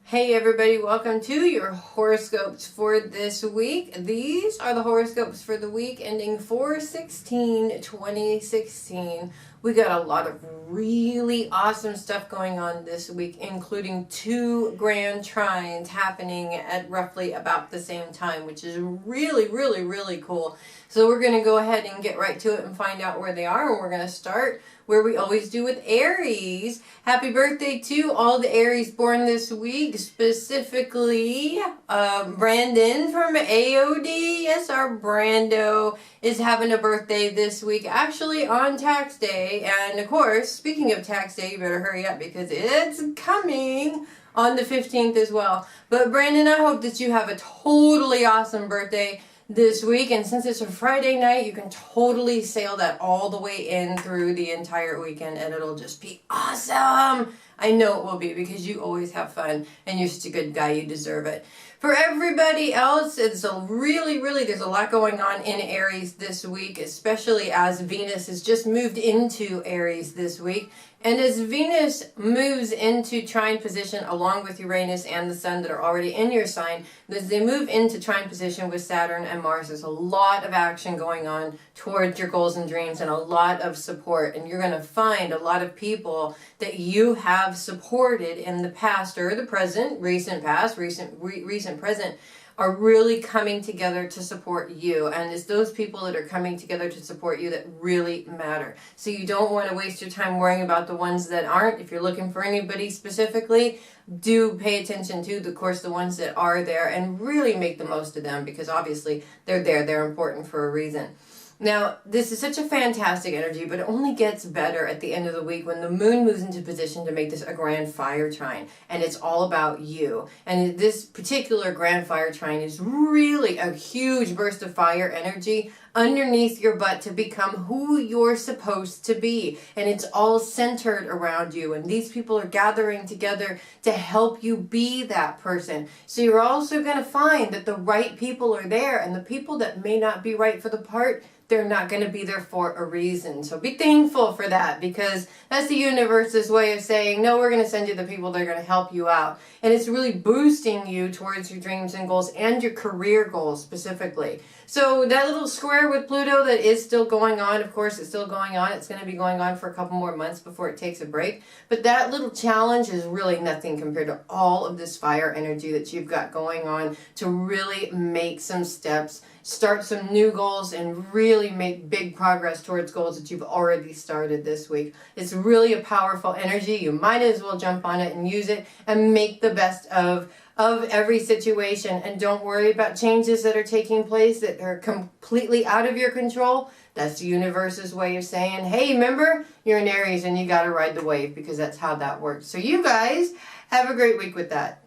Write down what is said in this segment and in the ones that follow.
Hey everybody, welcome to your horoscopes for this week. These are the horoscopes for the week ending 4/16/2016. We got a lot of really awesome stuff going on this week, including 2 grand trines happening at roughly about the same time, which is really cool. So we're going to go ahead and get right to it and find out where they are, and we're going to start where we always do with Aries. Happy birthday to all the Aries born this week, specifically Brandon from AOD. Yes, our Brando is having a birthday this week, actually on tax day. And of course, speaking of tax day, you better hurry up because it's coming on the 15th as well. But Brandon, I hope that you have a totally awesome birthday this week, and since it's a Friday night, you can totally sail that all the way in through the entire weekend, and it'll just be awesome. I know it will be because you always have fun and you're such a good guy. You deserve it. For everybody else, it's a really there's a lot going on in Aries this week, especially as Venus has just moved into Aries this week. And as Venus moves into trine position along with Uranus and the Sun that are already in your sign, as they move into trine position with Saturn and Mars, there's a lot of action going on towards your goals and dreams and a lot of support. And you're going to find a lot of people that you have supported in the past or the present, recent past, recent present, are really coming together to support you. And it's those people that are coming together to support you that really matter. So you don't want to waste your time worrying about the ones that aren't. If you're looking for anybody specifically, do pay attention to, of course, the ones that are there and really make the most of them, because obviously they're there. They're important for a reason. Now, this is such a fantastic energy, but it only gets better at the end of the week when the moon moves into position to make this a grand fire trine. And it's all about you. And this particular grand fire trine is really a huge burst of fire energy underneath your butt to become who you're supposed to be. And it's all centered around you. And these people are gathering together to help you be that person. So you're also going to find that the right people are there, and the people that may not be right for the part, they're not going to be there for a reason. So be thankful for that, because that's the universe's way of saying, no, we're going to send you the people that are going to help you out. And it's really boosting you towards your dreams and goals and your career goals specifically. So that little square with Pluto that is still going on, of course, it's still going on. It's going to be going on for a couple more months before it takes a break. But that little challenge is really nothing compared to all of this fire energy that you've got going on to really make some steps, start some new goals, and really make big progress towards goals that you've already started this week. It's really a powerful energy. You might as well jump on it and use it and make the best of every situation, and don't worry about changes that are taking place that are completely out of your control. That's the universe's way of saying, hey, remember, you're an Aries and you got to ride the wave, because that's how that works. So you guys have a great week with that.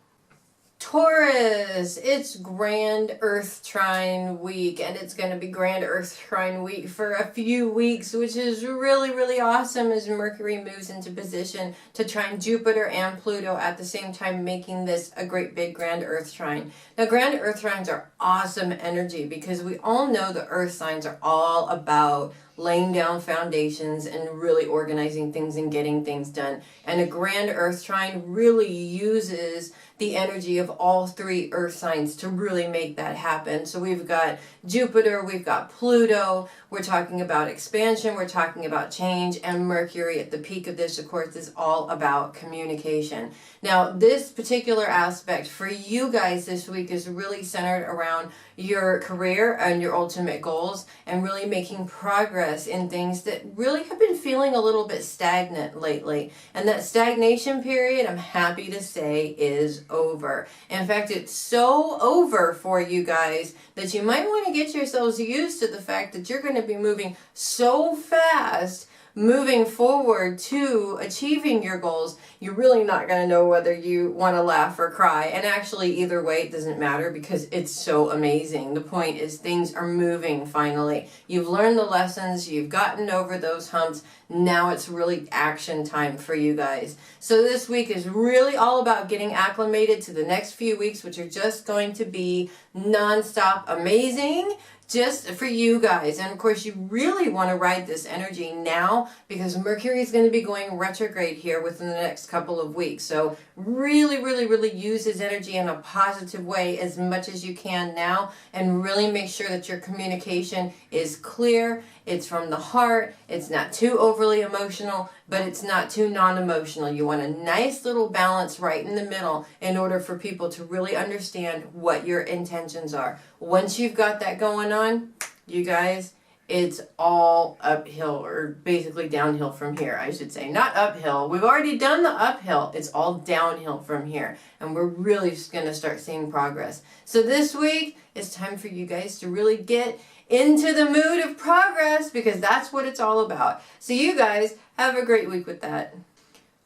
Taurus, it's Grand Earth Trine week, and it's going to be Grand Earth Trine week for a few weeks, which is really awesome as Mercury moves into position to trine Jupiter and Pluto at the same time, making this a great big Grand Earth Trine. Now, Grand Earth Trines are awesome energy because we all know the Earth signs are all about laying down foundations and really organizing things and getting things done. And a Grand Earth Trine really uses the energy of all 3 earth signs to really make that happen. So we've got Jupiter, we've got Pluto, we're talking about expansion, we're talking about change, and Mercury at the peak of this, of course, is all about communication. Now, this particular aspect for you guys this week is really centered around your career and your ultimate goals, and really making progress in things that really have been feeling a little bit stagnant lately. And that stagnation period, I'm happy to say, is over. In fact, it's so over for you guys that you might want to get yourselves used to the fact that you're going to be moving so fast, moving forward to achieving your goals, you're really not going to know whether you want to laugh or cry. And actually, either way, it doesn't matter because it's so amazing. The point is things are moving finally. You've learned the lessons. You've gotten over those humps. Now it's really action time for you guys. So this week is really all about getting acclimated to the next few weeks, which are just going to be nonstop amazing just for you guys. And of course, you really want to ride this energy now because Mercury is going to be going retrograde here within the next couple of weeks. So really, really, really use his energy in a positive way as much as you can now, and really make sure that your communication is clear. It's from the heart. It's not too overly emotional, but it's not too non-emotional. You want a nice little balance right in the middle in order for people to really understand what your intentions are. Once you've got that going on, you guys, it's all uphill, or basically downhill from here, I should say. Not uphill. We've already done the uphill. It's all downhill from here. And we're really just going to start seeing progress. So this week, it's time for you guys to really get into the mood of progress, because that's what it's all about. So you guys have a great week with that.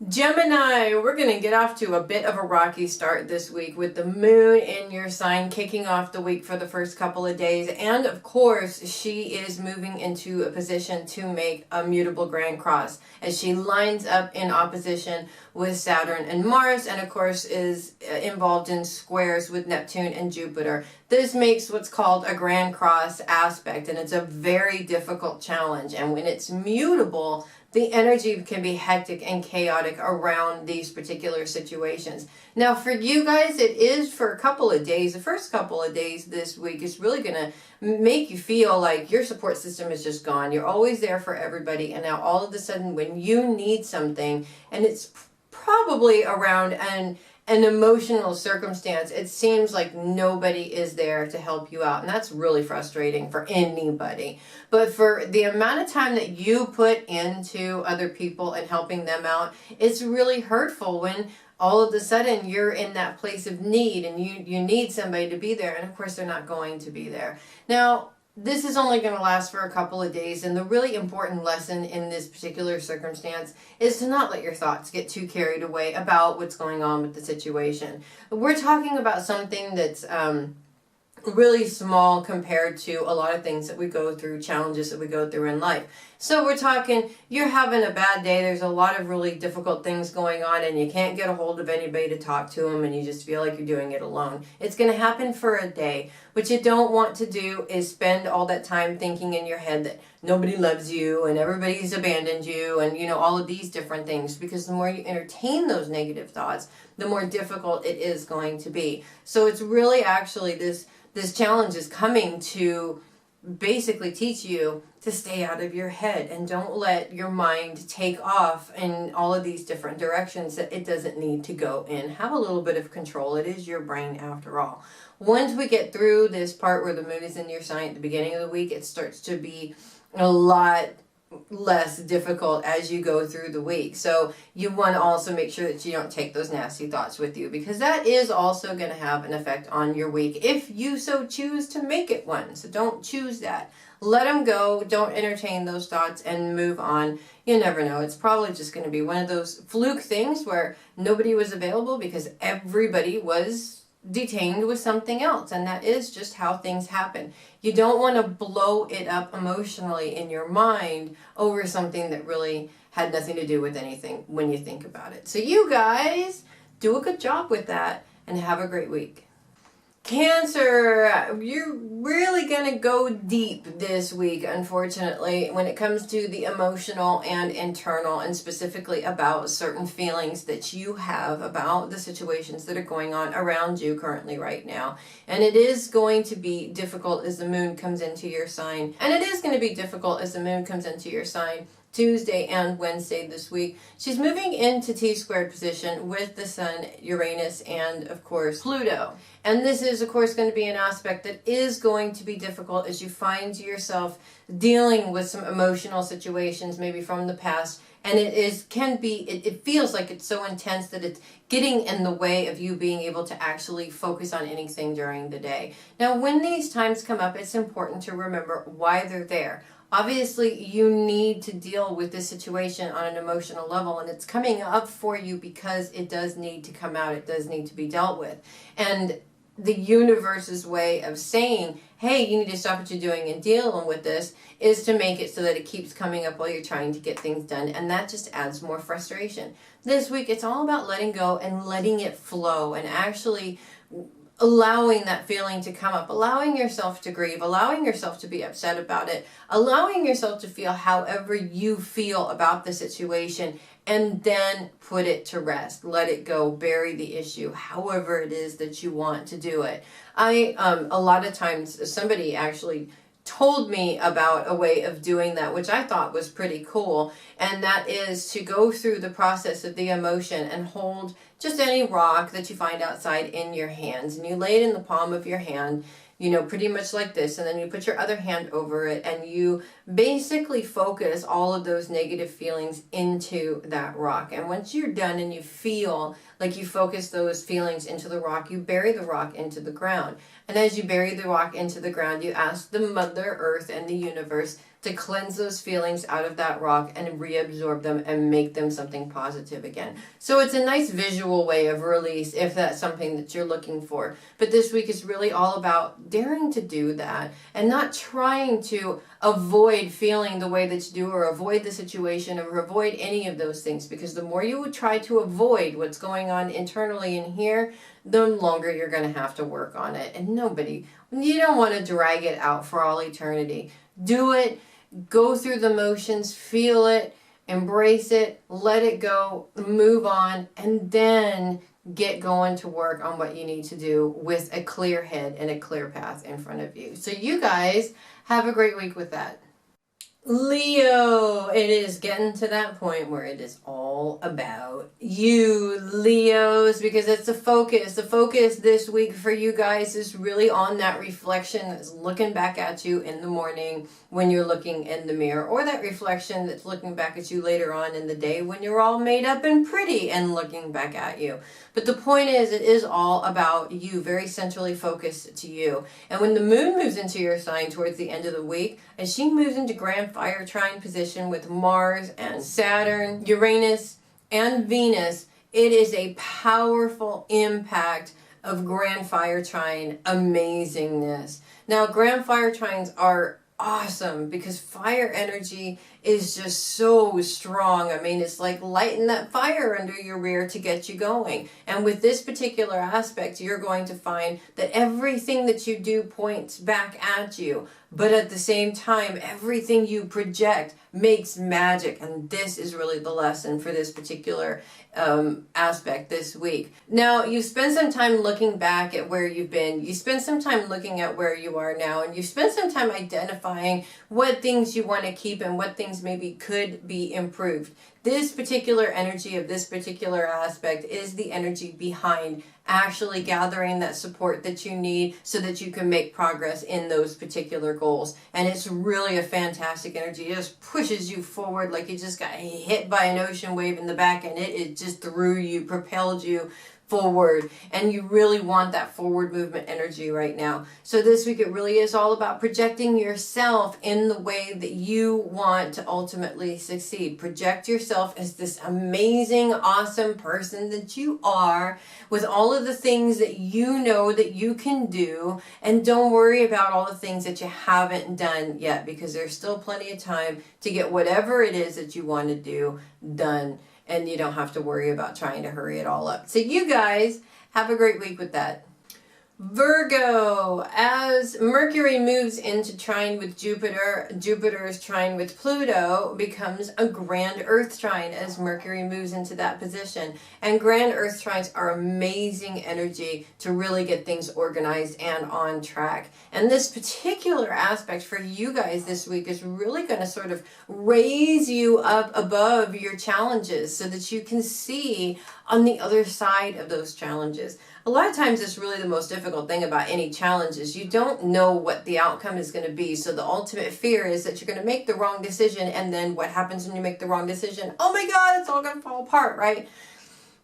Gemini, we're going to get off to a bit of a rocky start this week with the moon in your sign kicking off the week for the first couple of days. And of course, she is moving into a position to make a mutable grand cross as she lines up in opposition with Saturn and Mars, and of course is involved in squares with Neptune and Jupiter. This makes what's called a grand cross aspect, and it's a very difficult challenge. And when it's mutable, the energy can be hectic and chaotic around these particular situations. Now for you guys, it is for a couple of days. The first couple of days this week is really going to make you feel like your support system is just gone. You're always there for everybody, and now all of a sudden when you need something, and it's probably around an emotional circumstance, it seems like nobody is there to help you out. And that's really frustrating for anybody. But for the amount of time that you put into other people and helping them out, it's really hurtful when all of a sudden you're in that place of need and you need somebody to be there. And of course, they're not going to be there. Now, this is only going to last for a couple of days, and the really important lesson in this particular circumstance is to not let your thoughts get too carried away about what's going on with the situation. We're talking about something that's really small compared to a lot of things that we go through, challenges that we go through in life. So we're talking, you're having a bad day, there's a lot of really difficult things going on, and you can't get a hold of anybody to talk to them, and you just feel like you're doing it alone. It's going to happen for a day. What you don't want to do is spend all that time thinking in your head that nobody loves you and everybody's abandoned you and, you know, all of these different things, because the more you entertain those negative thoughts, the more difficult it is going to be. So it's really actually this challenge is coming to basically teach you to stay out of your head and don't let your mind take off in all of these different directions that it doesn't need to go in. Have a little bit of control. It is your brain after all. Once we get through this part where the moon is in your sign at the beginning of the week, it starts to be a lot less difficult as you go through the week. So you want to also make sure that you don't take those nasty thoughts with you, because that is also going to have an effect on your week if you so choose to make it one. So don't choose that. Let them go. Don't entertain those thoughts and move on. You never know. It's probably just going to be one of those fluke things where nobody was available because everybody was detained with something else, and that is just how things happen. You don't want to blow it up emotionally in your mind over something that really had nothing to do with anything when you think about it. So you guys do a good job with that and have a great week. Cancer, you're really going to go deep this week, unfortunately, when it comes to the emotional and internal, and specifically about certain feelings that you have about the situations that are going on around you currently right now. And it is going to be difficult as the moon comes into your sign. And it is going to be difficult as the moon comes into your sign Tuesday and Wednesday this week. She's moving into T-squared position with the Sun, Uranus, and of course Pluto. And this is of course going to be an aspect that is going to be difficult as you find yourself dealing with some emotional situations maybe from the past. And it feels like it's so intense that it's getting in the way of you being able to actually focus on anything during the day. Now, when these times come up, it's important to remember why they're there. Obviously, you need to deal with this situation on an emotional level, and it's coming up for you because it does need to come out. It does need to be dealt with. And the universe's way of saying, hey, you need to stop what you're doing and dealing with this, is to make it so that it keeps coming up while you're trying to get things done. And that just adds more frustration. This week, it's all about letting go and letting it flow and actually allowing that feeling to come up, allowing yourself to grieve, allowing yourself to be upset about it, allowing yourself to feel however you feel about the situation, and then put it to rest. Let it go, bury the issue, however it is that you want to do it. A lot of times somebody actually told me about a way of doing that, which I thought was pretty cool. And that is to go through the process of the emotion and hold just any rock that you find outside in your hands. And you lay it in the palm of your hand, pretty much like this. And then you put your other hand over it and you basically focus all of those negative feelings into that rock. And once you're done and you feel like you focus those feelings into the rock, you bury the rock into the ground. And as you bury the rock into the ground, you ask the Mother Earth and the universe to cleanse those feelings out of that rock and reabsorb them and make them something positive again. So it's a nice visual way of release if that's something that you're looking for. But this week is really all about daring to do that and not trying to avoid feeling the way that you do or avoid the situation or avoid any of those things, because the more you would try to avoid what's going on internally in here, the longer you're going to have to work on it. And you don't want to drag it out for all eternity. Do it. Go through the motions, feel it, embrace it, let it go, move on, and then get going to work on what you need to do with a clear head and a clear path in front of you. So you guys have a great week with that. Leo, it is getting to that point where it is all about you, Leos, because it's the focus. The focus this week for you guys is really on that reflection that's looking back at you in the morning when you're looking in the mirror, or that reflection that's looking back at you later on in the day when you're all made up and pretty and looking back at you. But the point is, it is all about you, very centrally focused to you. And when the moon moves into your sign towards the end of the week, as she moves into grand fire trine position with Mars and Saturn, Uranus, and Venus, it is a powerful impact of grand fire trine amazingness. Now, grand fire trines are awesome because fire energy is just so strong. I mean, it's like lighting that fire under your rear to get you going. And with this particular aspect, you're going to find that everything that you do points back at you. But at the same time, everything you project makes magic. And this is really the lesson for this particular aspect this week. Now, you spend some time looking back at where you've been. You spend some time looking at where you are now. And you spend some time identifying what things you want to keep and what things maybe could be improved. This particular energy of this particular aspect is the energy behind actually gathering that support that you need so that you can make progress in those particular goals. And it's really a fantastic energy. It just pushes you forward like you just got hit by an ocean wave in the back, and it just threw you, propelled you forward, and you really want that forward movement energy right now. So this week it really is all about projecting yourself in the way that you want to ultimately succeed. Project yourself as this amazing, awesome person that you are, with all of the things that you know that you can do, and don't worry about all the things that you haven't done yet, because there's still plenty of time to get whatever it is that you want to do done. And you don't have to worry about trying to hurry it all up. So you guys have a great week with that. Virgo, as Mercury moves into trine with Jupiter, Jupiter's trine with Pluto becomes a grand Earth trine as Mercury moves into that position. And grand Earth trines are amazing energy to really get things organized and on track. And this particular aspect for you guys this week is really going to sort of raise you up above your challenges so that you can see on the other side of those challenges. A lot of times it's really the most difficult thing about any challenge is you don't know what the outcome is going to be. So the ultimate fear is that you're going to make the wrong decision, and then what happens when you make the wrong decision? Oh my God, it's all going to fall apart, right?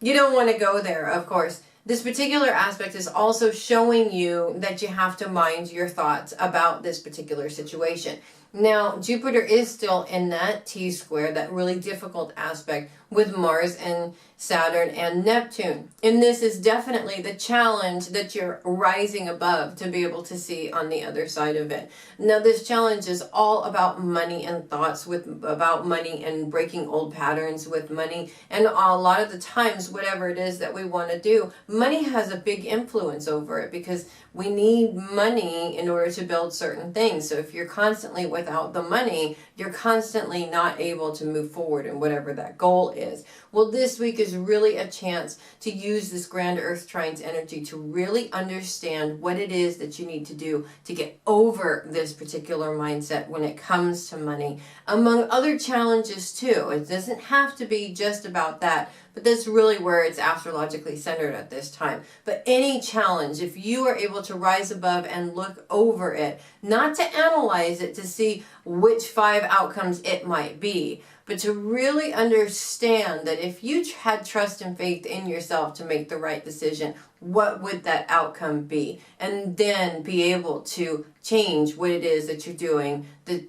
You don't want to go there, of course. This particular aspect is also showing you that you have to mind your thoughts about this particular situation. Now, Jupiter is still in that T-square, that really difficult aspect with Mars and Saturn and Neptune. And this is definitely the challenge that you're rising above to be able to see on the other side of it. Now, this challenge is all about money and thoughts about money and breaking old patterns with money. And a lot of the times, whatever it is that we want to do, money has a big influence over it because we need money in order to build certain things. So if you're constantly without the money, you're constantly not able to move forward in whatever that goal is. Well, this week is really a chance to use this grand Earth Trines energy to really understand what it is that you need to do to get over this particular mindset when it comes to money, among other challenges too. It doesn't have to be just about that, but that's really where it's astrologically centered at this time. But any challenge, if you are able to rise above and look over it, not to analyze it to see which 5 outcomes it might be, but to really understand that if you had trust and faith in yourself to make the right decision, what would that outcome be? And then be able to change what it is that you're doing that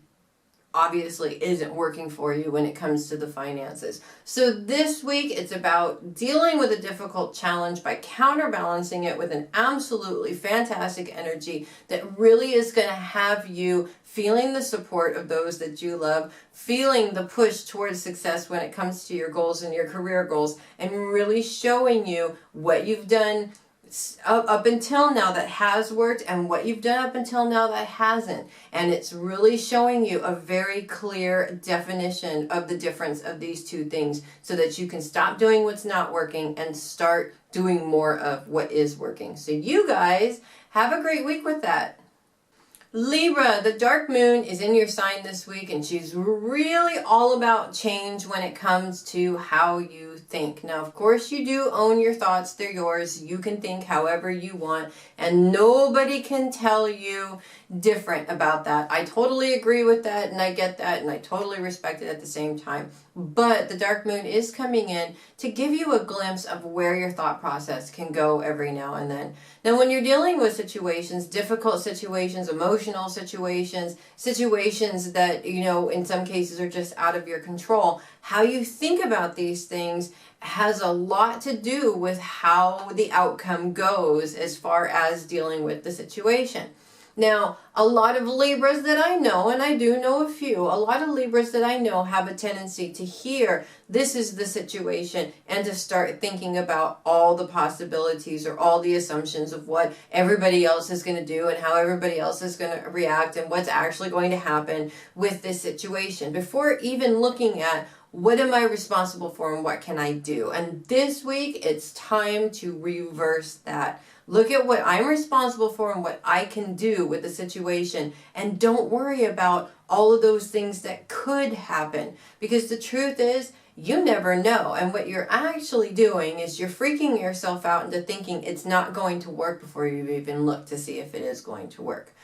obviously isn't working for you when it comes to the finances. So this week it's about dealing with a difficult challenge by counterbalancing it with an absolutely fantastic energy that really is going to have you feeling the support of those that you love, feeling the push towards success when it comes to your goals and your career goals, and really showing you what you've done up until now that has worked and what you've done up until now that hasn't. And it's really showing you a very clear definition of the difference of these two things so that you can stop doing what's not working and start doing more of what is working. So you guys have a great week with that. Libra, the dark moon is in your sign this week, and she's really all about change when it comes to how you think. Now, of course, you do own your thoughts. They're yours. You can think however you want, and nobody can tell you different about that. I totally agree with that, and I get that, and I totally respect it at the same time. But the dark moon is coming in to give you a glimpse of where your thought process can go every now and then. Now, when you're dealing with situations, difficult situations, emotional situations, situations that, you know, in some cases are just out of your control, how you think about these things has a lot to do with how the outcome goes as far as dealing with the situation. Now, a lot of Libras that I know, and I do know a few, a lot of Libras that I know have a tendency to hear this is the situation and to start thinking about all the possibilities or all the assumptions of what everybody else is going to do and how everybody else is going to react and what's actually going to happen with this situation before even looking at what am I responsible for and what can I do? And this week, it's time to reverse that. Look at what I'm responsible for and what I can do with the situation. And don't worry about all of those things that could happen. Because the truth is, you never know. And what you're actually doing is you're freaking yourself out into thinking it's not going to work before you've even looked to see if it is going to work.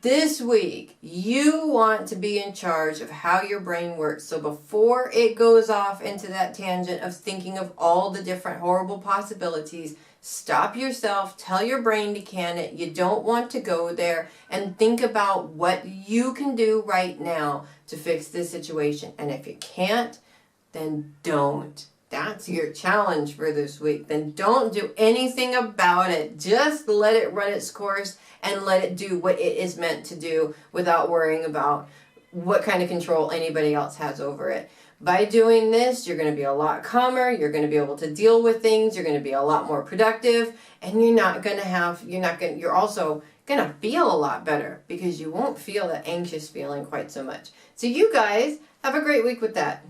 This week, you want to be in charge of how your brain works. So before it goes off into that tangent of thinking of all the different horrible possibilities, stop yourself, tell your brain to can it. You don't want to go there, and think about what you can do right now to fix this situation. And if you can't, then don't. That's your challenge for this week. Then don't do anything about it. Just let it run its course and let it do what it is meant to do without worrying about what kind of control anybody else has over it. By doing this, you're going to be a lot calmer, you're going to be able to deal with things, you're going to be a lot more productive, and you're also going to feel a lot better because you won't feel that anxious feeling quite so much. So you guys have a great week with that.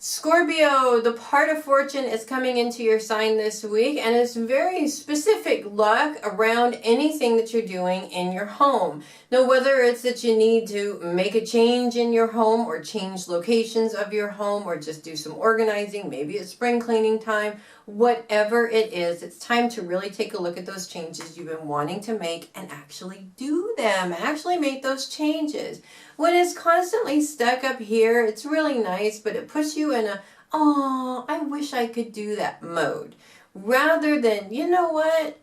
Scorpio, the part of fortune is coming into your sign this week, and it's very specific luck around anything that you're doing in your home. Now, whether it's that you need to make a change in your home or change locations of your home or just do some organizing, maybe it's spring cleaning time, whatever it is, it's time to really take a look at those changes you've been wanting to make and actually do them, actually make those changes. When it's constantly stuck up here, it's really nice, but it puts you in a, oh, I wish I could do that mode. Rather than, you know what,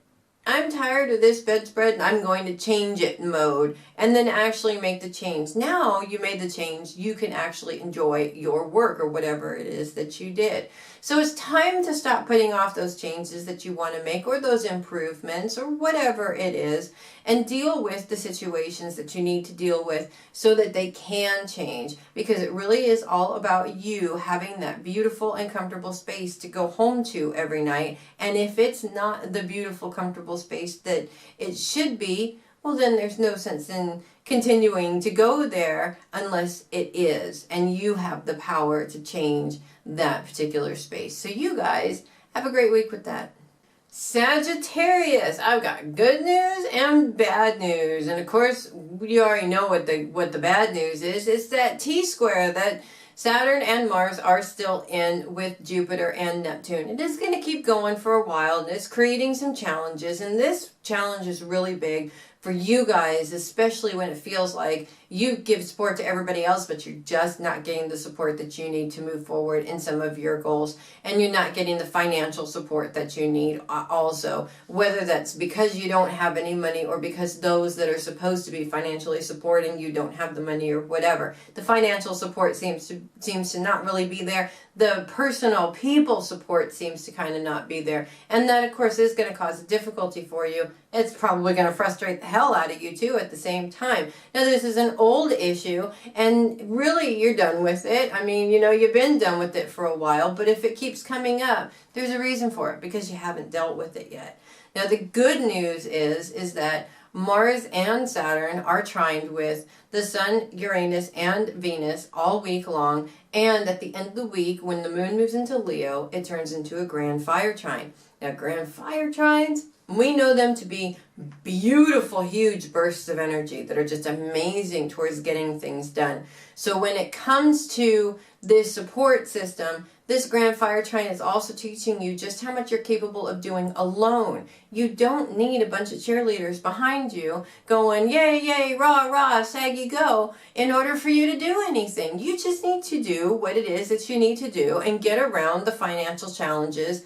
I'm tired of this bedspread and I'm going to change it mode, and then actually make the change. Now you made the change, you can actually enjoy your work or whatever it is that you did. So it's time to stop putting off those changes that you want to make, or those improvements, or whatever it is, and deal with the situations that you need to deal with so that they can change. Because it really is all about you having that beautiful and comfortable space to go home to every night. And if it's not the beautiful, comfortable space that it should be, well, then there's no sense in continuing to go there unless it is. And you have the power to change that particular space. So you guys have a great week with that. Sagittarius, I've got good news and bad news. And of course, you already know what the bad news is. It's that T-square that Saturn and Mars are still in with Jupiter and Neptune. It is going to keep going for a while, and it's creating some challenges. And this challenge is really big for you guys, especially when it feels like you give support to everybody else, but you're just not getting the support that you need to move forward in some of your goals. And you're not getting the financial support that you need also, whether that's because you don't have any money, or because those that are supposed to be financially supporting you don't have the money, or whatever. The financial support seems to not really be there. The personal people support seems to kind of not be there. And that, of course, is going to cause a difficulty for you. It's probably going to frustrate the hell out of you, too, at the same time. Now, this is an old issue, and really, you're done with it. I mean, you know, you've been done with it for a while, but if it keeps coming up, there's a reason for it, because you haven't dealt with it yet. Now, the good news is that Mars and Saturn are trined with the Sun, Uranus, and Venus all week long. And at the end of the week, when the moon moves into Leo, it turns into a grand fire trine. Now, grand fire trines, we know them to be beautiful, huge bursts of energy that are just amazing towards getting things done. So when it comes to this support system, this grand fire trine is also teaching you just how much you're capable of doing alone. You don't need a bunch of cheerleaders behind you going, yay, yay, rah, rah, saggy, go, in order for you to do anything. You just need to do what it is that you need to do and get around the financial challenges,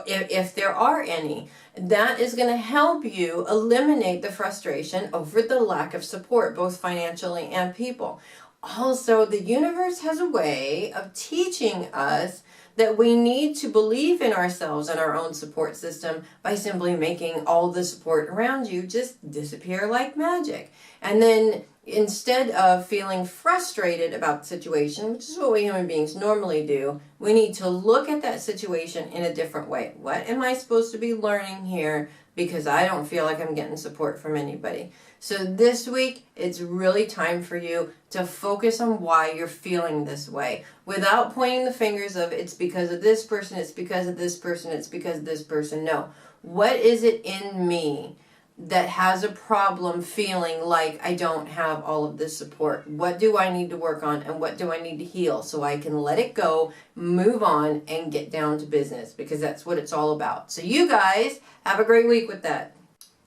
if there are any. That is going to help you eliminate the frustration over the lack of support, both financially and people. Also, the universe has a way of teaching us that we need to believe in ourselves and our own support system by simply making all the support around you just disappear like magic. And then instead of feeling frustrated about the situation, which is what we human beings normally do, we need to look at that situation in a different way. What am I supposed to be learning here? Because I don't feel like I'm getting support from anybody. So this week, it's really time for you to focus on why you're feeling this way, without pointing the fingers of it's because of this person, it's because of this person, it's because of this person. No. What is it in me that has a problem feeling like I don't have all of this support? What do I need to work on, and what do I need to heal so I can let it go, move on, and get down to business? Because that's what it's all about. So you guys have a great week with that.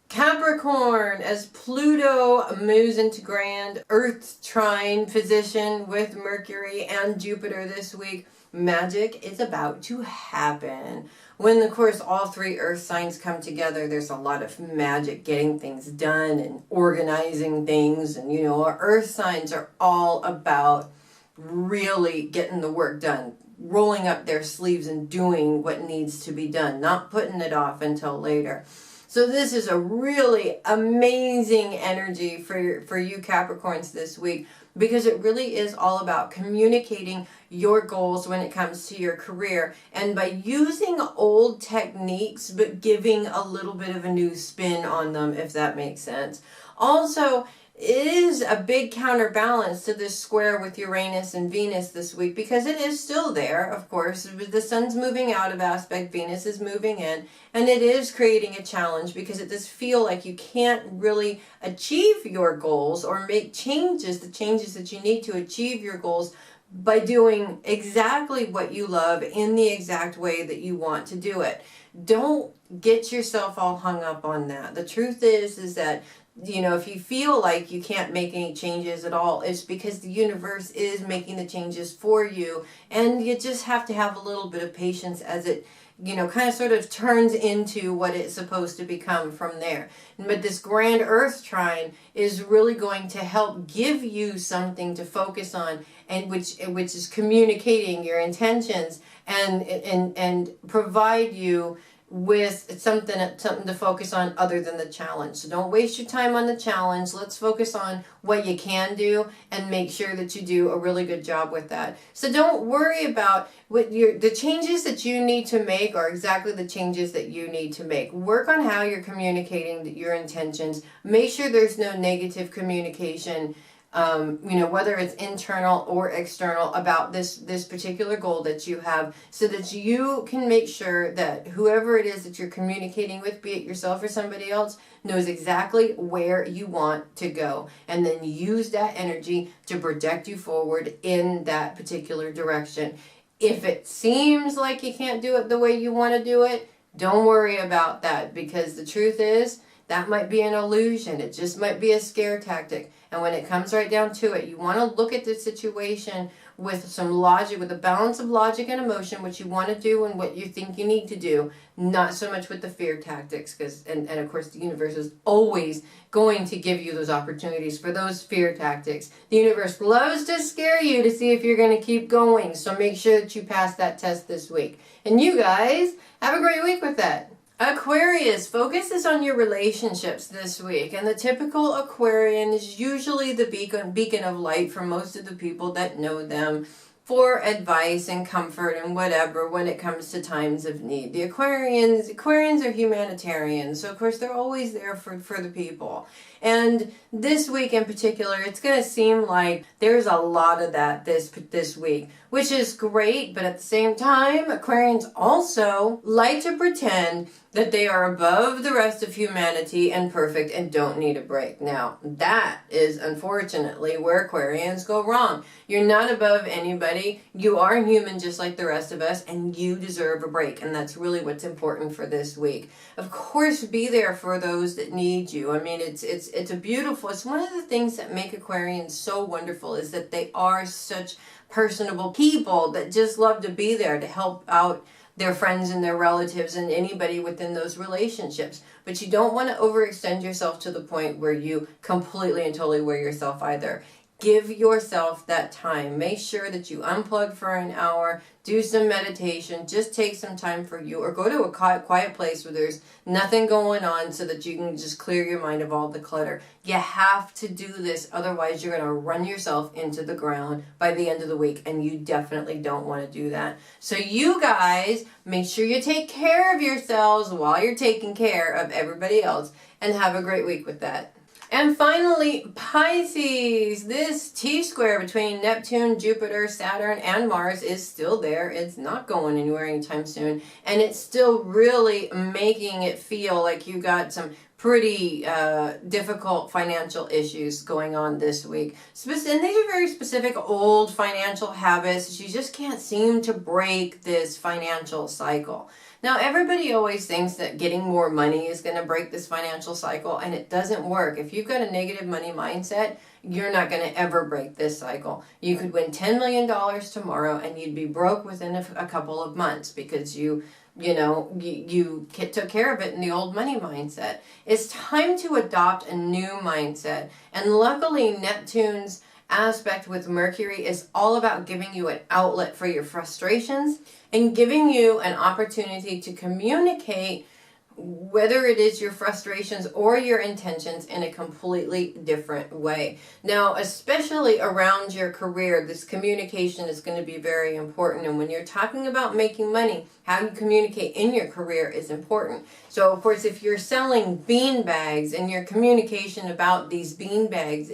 Capricorn, as Pluto moves into grand Earth trine position with Mercury and Jupiter this week, magic is about to happen. When, of course, all three Earth signs come together, there's a lot of magic, getting things done and organizing things. And, you know, our Earth signs are all about really getting the work done, rolling up their sleeves and doing what needs to be done, not putting it off until later. So this is a really amazing energy for you Capricorns this week, because it really is all about communicating your goals when it comes to your career, and by using old techniques but giving a little bit of a new spin on them, if that makes sense. Also, it is a big counterbalance to this square with Uranus and Venus this week, because it is still there, of course. The sun's moving out of aspect, Venus is moving in, and it is creating a challenge because it does feel like you can't really achieve your goals or make changes, the changes that you need to achieve your goals, by doing exactly what you love in the exact way that you want to do it. Don't get yourself all hung up on that. The truth is that, you know, if you feel like you can't make any changes at all, it's because the universe is making the changes for you, and you just have to have a little bit of patience as it, kind of sort of turns into what it's supposed to become from there. But this grand Earth trine is really going to help give you something to focus on, and which is communicating your intentions and provide you with something to focus on other than the challenge. So don't waste your time on the challenge. Let's focus on what you can do and make sure that you do a really good job with that. So don't worry about the changes that you need to make are exactly the changes that you need to make. Work on how you're communicating your intentions. Make sure there's no negative communication, whether it's internal or external, about this particular goal that you have, so that you can make sure that whoever it is that you're communicating with, be it yourself or somebody else, knows exactly where you want to go, and then use that energy to project you forward in that particular direction. If it seems like you can't do it the way you want to do it, don't worry about that, because the truth is that might be an illusion. It just might be a scare tactic. And when it comes right down to it, you want to look at the situation with some logic, with a balance of logic and emotion, what you want to do and what you think you need to do, not so much with the fear tactics, and of course the universe is always going to give you those opportunities for those fear tactics. The universe loves to scare you to see if you're going to keep going, so make sure that you pass that test this week. And you guys, have a great week with that. Aquarius, focus is on your relationships this week, and the typical Aquarian is usually the beacon of light for most of the people that know them for advice and comfort and whatever when it comes to times of need. The Aquarians are humanitarians, so of course they're always there for the people. And this week in particular, it's going to seem like there's a lot of that this week, which is great, but at the same time, Aquarians also like to pretend that they are above the rest of humanity and perfect and don't need a break. Now, that is unfortunately where Aquarians go wrong. You're not above anybody. You are human just like the rest of us, and you deserve a break, and that's really what's important for this week. Of course, be there for those that need you. I mean, it's one of the things that make Aquarians so wonderful, is that they are such personable people that just love to be there to help out their friends and their relatives and anybody within those relationships. But you don't want to overextend yourself to the point where you completely and totally wear yourself either. Give yourself that time. Make sure that you unplug for an hour, do some meditation, just take some time for you, or go to a quiet place where there's nothing going on so that you can just clear your mind of all the clutter. You have to do this, otherwise you're going to run yourself into the ground by the end of the week, and you definitely don't want to do that. So you guys, make sure you take care of yourselves while you're taking care of everybody else, and have a great week with that. And finally, Pisces, this T-square between Neptune, Jupiter, Saturn, and Mars is still there. It's not going anywhere anytime soon. And it's still really making it feel like you got some pretty difficult financial issues going on this week. And these are very specific old financial habits. You just can't seem to break this financial cycle. Now, everybody always thinks that getting more money is going to break this financial cycle, and it doesn't work. If you've got a negative money mindset, you're not going to ever break this cycle. You could win $10 million tomorrow, and you'd be broke within a couple of months because you took care of it in the old money mindset. It's time to adopt a new mindset. And luckily, Neptune's aspect with Mercury is all about giving you an outlet for your frustrations and giving you an opportunity to communicate, whether it is your frustrations or your intentions, in a completely different way. Now, especially around your career, this communication is going to be very important. And when you're talking about making money, how you communicate in your career is important. So, of course, if you're selling bean bags and your communication about these bean bags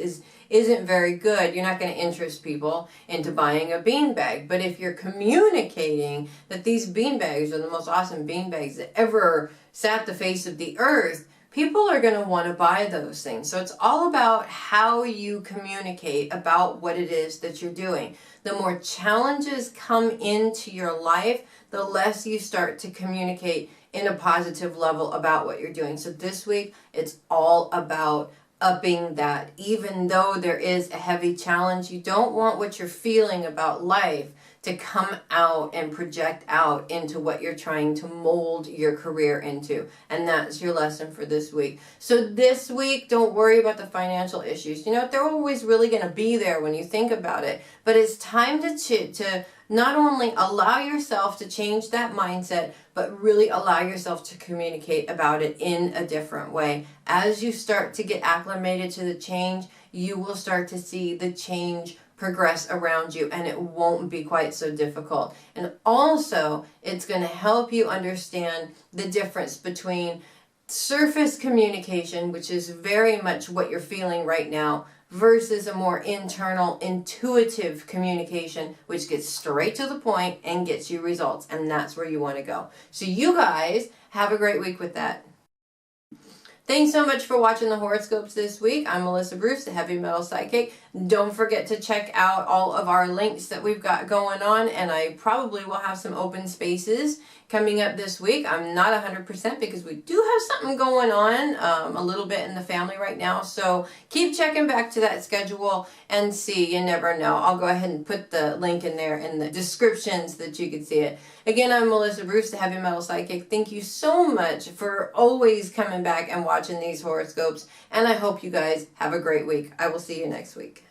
isn't very good, you're not going to interest people into buying a bean bag. But if you're communicating that these bean bags are the most awesome bean bags that ever sat the face of the earth, people are going to want to buy those things. So it's all about how you communicate about what it is that you're doing. The more challenges come into your life, the less you start to communicate in a positive level about what you're doing. So this week, it's all about upping that. Even though there is a heavy challenge, you don't want what you're feeling about life to come out and project out into what you're trying to mold your career into. And that's your lesson for this week. So this week, don't worry about the financial issues. You know, they're always really going to be there when you think about it. But it's time to not only allow yourself to change that mindset, but really allow yourself to communicate about it in a different way. As you start to get acclimated to the change, you will start to see the change progress around you, and it won't be quite so difficult. And also, it's going to help you understand the difference between surface communication, which is very much what you're feeling right now, versus a more internal, intuitive communication, which gets straight to the point and gets you results. And that's where you want to go. So you guys have a great week with that. Thanks so much for watching the horoscopes this week. I'm Melissa Bruce, the Heavy Metal Psychic. Don't forget to check out all of our links that we've got going on, and I probably will have some open spaces coming up this week. I'm not 100% because we do have something going on a little bit in the family right now, so keep checking back to that schedule and see. You never know. I'll go ahead and put the link in there in the description so that you can see it. Again, I'm Melissa Bruce, the Heavy Metal Psychic. Thank you so much for always coming back and watching these horoscopes, and I hope you guys have a great week. I will see you next week.